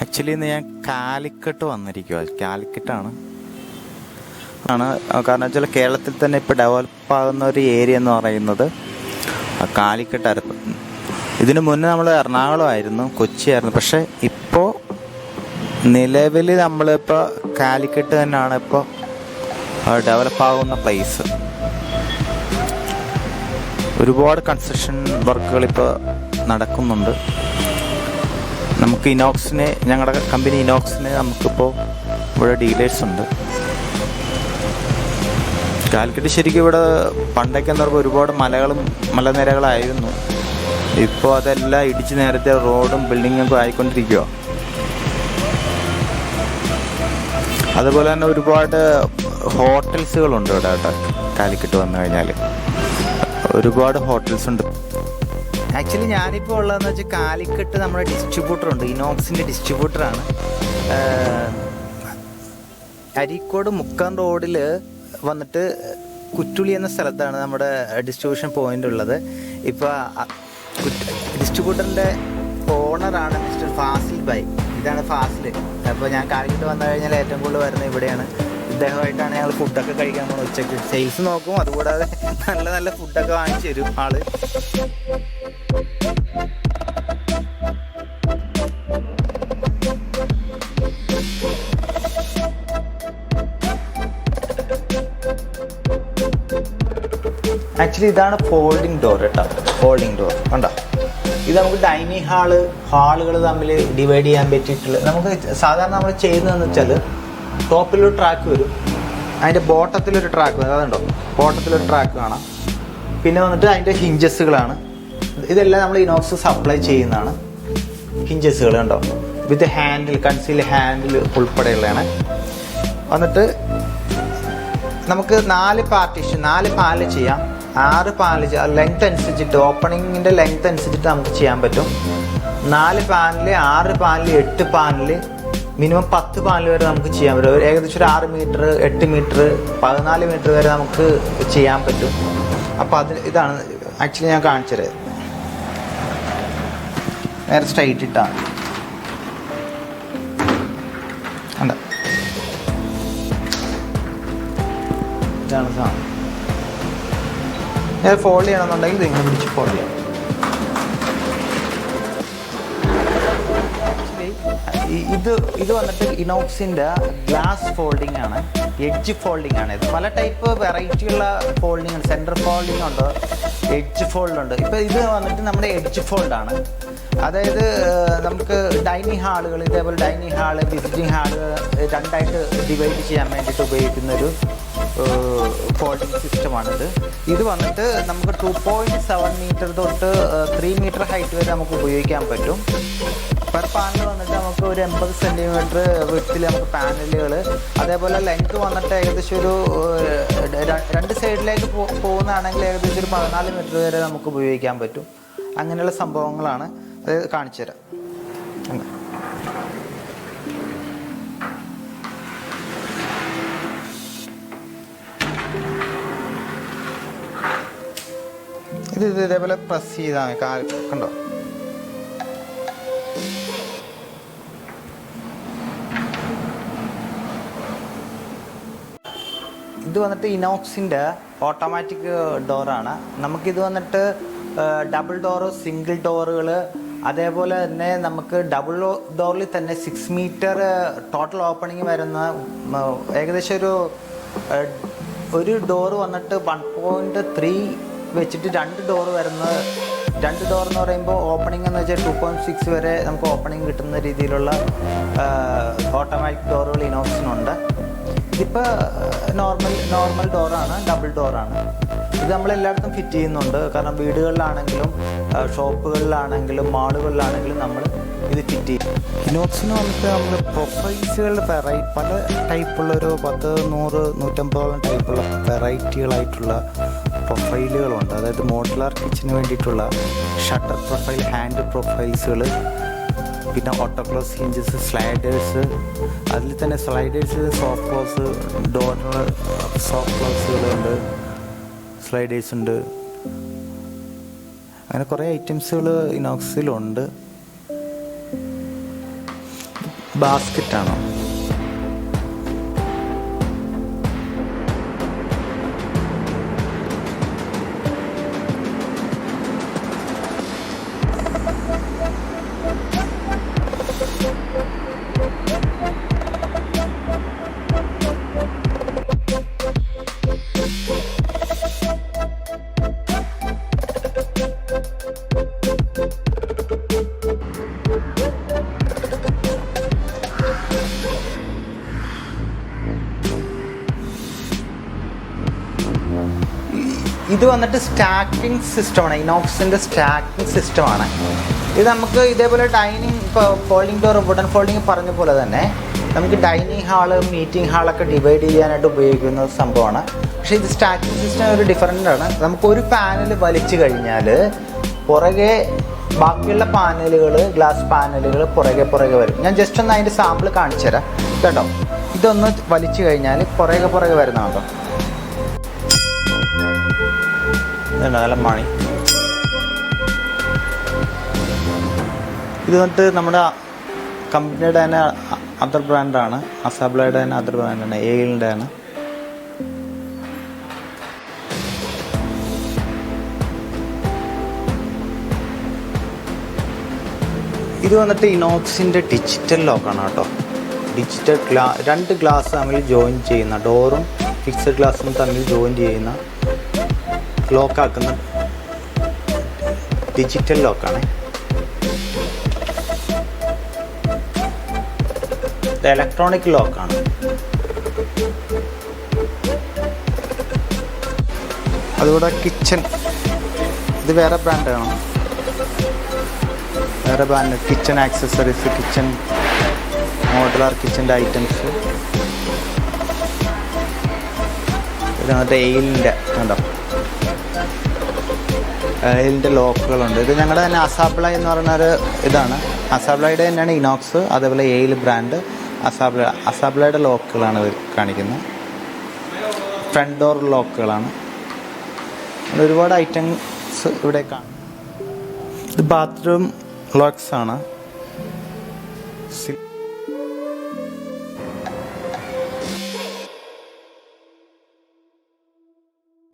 Actually ഇന്ന് ഞാൻ കാലിക്കട്ട് വന്നിരിക്കുക. കാലിക്കട്ടാണ് കാരണം വെച്ചാൽ കേരളത്തിൽ തന്നെ ഇപ്പോൾ ഡെവലപ്പ് ആകുന്ന ഒരു ഏരിയ എന്ന് പറയുന്നത് കാലിക്കട്ടായിരുന്നു. ഇതിനു മുന്നേ നമ്മൾ എറണാകുളമായിരുന്നു, കൊച്ചിയായിരുന്നു. പക്ഷേ ഇപ്പോൾ നിലവിൽ നമ്മളിപ്പോൾ കാലിക്കട്ട് തന്നെയാണ് ഇപ്പോൾ ഡെവലപ്പ് ആകുന്ന പ്ലേസ്. ഒരുപാട് കൺസ്ട്രക്ഷൻ വർക്കുകൾ ഇപ്പോൾ നടക്കുന്നുണ്ട്. നമുക്ക് ഇനോക്സിന്, ഞങ്ങളുടെ കമ്പനി ഇനോക്സിന് നമുക്കിപ്പോൾ ഇവിടെ ഡീലേഴ്സ് ഉണ്ട്. കാലിക്കറ്റ് ശരിക്കും ഇവിടെ പണ്ടൊക്കെ എന്താ പറയുക ഒരുപാട് മലനിരകളായിരുന്നു. ഇപ്പോൾ അതെല്ലാം ഇടിച്ച് നേരത്തെ റോഡും ബിൽഡിങ്ങൊക്കെ ആയിക്കൊണ്ടിരിക്കുക. അതുപോലെ തന്നെ ഒരുപാട് ഹോട്ടൽസുകളുണ്ട് ഇവിടെ കേട്ടോ. കാലിക്കറ്റ് വന്നു കഴിഞ്ഞാൽ ഒരുപാട് ഹോട്ടൽസ് ഉണ്ട്. ആക്ച്വലി ഞാനിപ്പോൾ ഉള്ളതെന്ന് വെച്ചാൽ കാലിക്കട്ട് നമ്മുടെ ഡിസ്ട്രിബ്യൂട്ടറുണ്ട്, ഇനോക്സിൻ്റെ ഡിസ്ട്രിബ്യൂട്ടറാണ്. അരീക്കോട് മുക്കം റോഡിൽ വന്നിട്ട് കുറ്റുളി എന്ന സ്ഥലത്താണ് നമ്മുടെ ഡിസ്ട്രിബ്യൂഷൻ പോയിന്റ് ഉള്ളത്. ഇപ്പോൾ ഡിസ്ട്രിബ്യൂട്ടറിൻ്റെ ഓണറാണ് മിസ്റ്റർ ഫാസിൽ ബൈ. ഇതാണ് ഫാസിൽ. അപ്പോൾ ഞാൻ കാലിക്കട്ട് വന്നു കഴിഞ്ഞാൽ ഏറ്റവും കൂടുതൽ വരുന്നത് ഇവിടെയാണ്. ഇദ്ദേഹമായിട്ടാണ് ഞങ്ങൾ ഫുഡൊക്കെ കഴിക്കാൻ പോകുന്നത്. ഉച്ചയ്ക്ക് സെയിൽസ് നോക്കും, അതുകൂടാതെ നല്ല നല്ല ഫുഡൊക്കെ വാങ്ങിച്ചു തരും ആള്. ആക്ച്വലി ഇതാണ് ഫോൾഡിങ് ഡോർ കേട്ടോ. ഫോൾഡിങ് ഡോർ കണ്ടോ. ഇത് നമുക്ക് ഡൈനിങ് ഹാളുകൾ തമ്മിൽ ഡിവൈഡ് ചെയ്യാൻ പറ്റിയിട്ടുള്ള, നമുക്ക് സാധാരണ നമ്മൾ ചെയ്യുന്നതെന്ന് വെച്ചാൽ ടോപ്പിലൊരു ട്രാക്ക് വരും, അതിൻ്റെ ബോട്ടത്തിലൊരു ട്രാക്ക് വരും. അതുണ്ടോ, ബോട്ടത്തിലൊരു ട്രാക്ക് കാണാം. പിന്നെ വന്നിട്ട് അതിൻ്റെ ഹിഞ്ചസുകളാണ്. ഇതെല്ലാം നമ്മൾ ഇനോക്സ് സപ്ലൈ ചെയ്യുന്നതാണ്. ഹിഞ്ചസുകൾ കണ്ടോ, വിത്ത് ഹാൻഡിൽ, കൺസീൽ ഹാൻഡിൽ ഉൾപ്പെടെയുള്ളതാണ്. വന്നിട്ട് നമുക്ക് 4 പാർട്ടീഷൻ, 4 പാനൽ ചെയ്യാം, 6 പാനൽ ചെയ്യാം. ലെങ്ത് അനുസരിച്ചിട്ട്, ഓപ്പണിങ്ങിൻ്റെ ലെങ്ത് അനുസരിച്ചിട്ട് നമുക്ക് ചെയ്യാൻ പറ്റും. 4 panel, 6 panel, 8 panel, minimum 10 panel വരെ നമുക്ക് ചെയ്യാൻ പറ്റും. ഏകദേശം ഒരു 6 മീറ്റർ, 8 മീറ്റർ, 14 മീറ്റർ വരെ നമുക്ക് ചെയ്യാൻ പറ്റും. അപ്പോൾ ഇതാണ് ആക്ച്വലി ഞാൻ കാണിച്ചത്. നേരെ സ്ട്രൈറ്റ് ഇട്ടാണ് കണ്ട. ഇതാണ് സാധനം. ഞാൻ ഫോൾഡ് ചെയ്യണമെന്നുണ്ടെങ്കിൽ നിങ്ങൾ പിടിച്ച് ഫോൾഡ് ചെയ്യാം. ഇത് വന്നിട്ട് ഇനോക്സിൻ്റെ ഗ്ലാസ് ഫോൾഡിംഗ് ആണ്, എഡ്ജ് ഫോൾഡിംഗ് ആണ്. ഇത് പല ടൈപ്പ് വെറൈറ്റിയുള്ള ഫോൾഡിംഗ് ഉണ്ട്. സെൻറ്റർ ഫോൾഡിംഗ് ഉണ്ട്, എഡ്ജ് ഫോൾഡ് ഉണ്ട്. ഇപ്പോൾ ഇത് വന്നിട്ട് നമ്മുടെ എഡ്ജ് ഫോൾഡാണ്. അതായത് നമുക്ക് ഡൈനിങ് ഹാളുകൾ, ഇതേപോലെ ഡൈനിങ് ഹാള്, വിസിറ്റിംഗ് ഹാള് രണ്ടായിട്ട് ഡിവൈഡ് ചെയ്യാൻ വേണ്ടിയിട്ട് ഉപയോഗിക്കുന്നൊരു ഫോൾഡിംഗ് സിസ്റ്റമാണിത്. ഇത് വന്നിട്ട് നമുക്ക് 2.7 മീറ്റർ തൊട്ട് 3 മീറ്റർ ഹൈറ്റ് വരെ നമുക്ക് ഉപയോഗിക്കാൻ പറ്റും. പെർ പാനൽ വന്നിട്ട് നമുക്ക് ഒരു 80 സെൻറ്റിമീറ്റർ വിഡ്ത്തിൽ നമുക്ക് പാനലുകൾ. അതേപോലെ ലെങ്ത് വന്നിട്ട് ഏകദേശം ഒരു 2 സൈഡിലേക്ക് പോകുന്നതാണെങ്കിൽ ഏകദേശം ഒരു 14 മീറ്റർ വരെ നമുക്ക് ഉപയോഗിക്കാൻ പറ്റും. അങ്ങനെയുള്ള സംഭവങ്ങളാണ്. അത് കാണിച്ചു തരാം. ഇത് ഇതേപോലെ പ്രസ് ചെയ്താൽ കണ്ടോ. ഇത് വന്നിട്ട് ഇനോക്സിൻ്റെ ഓട്ടോമാറ്റിക് ഡോറാണ്. നമുക്കിത് വന്നിട്ട് ഡബിൾ ഡോറ്, സിംഗിൾ ഡോറുകൾ, അതേപോലെ തന്നെ നമുക്ക് ഡബിൾ ഡോറിൽ തന്നെ 6 മീറ്റർ ടോട്ടൽ ഓപ്പണിങ് വരുന്ന, ഏകദേശം ഒരു ഡോറ് വന്നിട്ട് 1.3 വെച്ചിട്ട് 2 ഡോറ് വരുന്ന, 2 ഡോർ എന്ന് പറയുമ്പോൾ ഓപ്പണിംഗ് എന്ന് വെച്ചാൽ 2.6 വരെ നമുക്ക് ഓപ്പണിംഗ് കിട്ടുന്ന രീതിയിലുള്ള ഓട്ടോമാറ്റിക് ഡോറുകൾ ഇനോക്സിനുണ്ട്. ഇതിപ്പോൾ നോർമൽ ഡോറാണ്, ഡബിൾ ഡോറാണ്. ഇത് നമ്മളെല്ലായിടത്തും ഫിറ്റ് ചെയ്യുന്നുണ്ട്. കാരണം വീടുകളിലാണെങ്കിലും ഷോപ്പുകളിലാണെങ്കിലും മാളുകളിലാണെങ്കിലും നമ്മൾ ഇത് ഫിറ്റ് ചെയ്യും. ഇനോക്സിന് വന്നിട്ട് നമ്മൾ പ്രൊഫൈൽസുകളുടെ പല ടൈപ്പുള്ളൊരു 10, 100, 150 ടൈപ്പുള്ള വെറൈറ്റികളായിട്ടുള്ള പ്രൊഫൈലുകളുണ്ട്. അതായത് മോഡുലാർ കിച്ചന് വേണ്ടിയിട്ടുള്ള ഷട്ടർ പ്രൊഫൈൽ, ഹാൻഡ് പ്രൊഫൈൽസുകൾ, പിന്നെ ഓട്ടോക്ലോസ് ഹിഞ്ചസ്, സ്ലൈഡേഴ്സ്. അതിൽ തന്നെ സ്ലൈഡേഴ്സ്, സോഫ്റ്റ് ക്ലോസ്, ഡോറിന് സോഫ്റ്റ് ക്ലോസുകളുണ്ട്, സ്ലൈഡേഴ്സ് ഉണ്ട്. അങ്ങനെ കുറേ ഐറ്റംസുകൾ ഇനോക്സിലുണ്ട്. ബാസ്ക്കറ്റ് ആണോ? ഇത് വന്നിട്ട് സ്റ്റാക്കിംഗ് സിസ്റ്റമാണ്, ഇനോക്സിൻ്റെ സ്റ്റാക്കിംഗ് സിസ്റ്റമാണ്. ഇത് നമുക്ക് ഇതേപോലെ ഡൈനിങ്, ഇപ്പോൾ ഫോൾഡിംഗ് ഡോർ, വുഡൻ ഫോൾഡിങ് പറഞ്ഞ പോലെ തന്നെ നമുക്ക് ഡൈനിങ് ഹാള്, മീറ്റിംഗ് ഹാളൊക്കെ ഡിവൈഡ് ചെയ്യാനായിട്ട് ഉപയോഗിക്കുന്ന സംഭവമാണ്. പക്ഷേ ഇത് സ്റ്റാക്കിംഗ് സിസ്റ്റം ഒരു ഡിഫറൻ്റ് ആണ്. നമുക്കൊരു പാനൽ വലിച്ചു കഴിഞ്ഞാൽ പുറകെ ബാക്കിയുള്ള പാനലുകൾ, ഗ്ലാസ് പാനലുകൾ പുറകെ വരും. ഞാൻ ജസ്റ്റ് ഒന്ന് അതിൻ്റെ സാമ്പിൾ കാണിച്ചു തരാം കേട്ടോ. ഇതൊന്ന് വലിച്ചു കഴിഞ്ഞാൽ പുറകെ വരുന്നതാണോ, നല്ല മണി. ഇത് വന്നിട്ട് നമ്മുടെ കമ്പനിയുടെ തന്നെ അതർ ബ്രാൻഡാണ്, അസാബ്ലയുടെ തന്നെ അതർ ബ്രാൻഡാണ്, എയിലിൻ്റെ ആണ്. ഇത് വന്നിട്ട് ഇനോക്സിൻ്റെ ഡിജിറ്റൽ ലോക്കാണ് കേട്ടോ. ഡിജിറ്റൽ രണ്ട് ഗ്ലാസ് തമ്മിൽ ജോയിൻ ചെയ്യുന്ന, ഡോറും ഫിക്സഡ് ഗ്ലാസും തമ്മിൽ ജോയിൻ ചെയ്യുന്ന, ലോക്കാക്കുന്ന ഡിജിറ്റൽ ലോക്കാണ്. ഇത് ഇലക്ട്രോണിക് ലോക്കാണ്. അതുകൂടെ കിച്ചൺ, ഇത് വേറെ ബ്രാൻഡാണ്, വേറെ brand. Kitchen accessories, kitchen modular കിച്ചൻ്റെ ഐറ്റംസ്. ഇത് മറ്റേ എയിലിൻ്റെ കണ്ടോ, എയിലിൻ്റെ ലോക്കുകളുണ്ട്. ഇത് ഞങ്ങളുടെ തന്നെ അസാബ്ലൈ എന്ന് പറയുന്നൊരു ഇതാണ്. അസാബ്ലൈയുടെ തന്നെയാണ് ഇനോക്സ്, അതേപോലെ എയിൽ ബ്രാൻഡ്. അസാബ്ലയുടെ ലോക്കുകളാണ് ഇത് കാണിക്കുന്നത്. ഫ്രണ്ട് ഡോർ ലോക്കുകളാണ്. ഒരുപാട് ഐറ്റംസ് ഇവിടെ കാണും. ഇത് ബാത്റൂം ലോക്സ് ആണ്.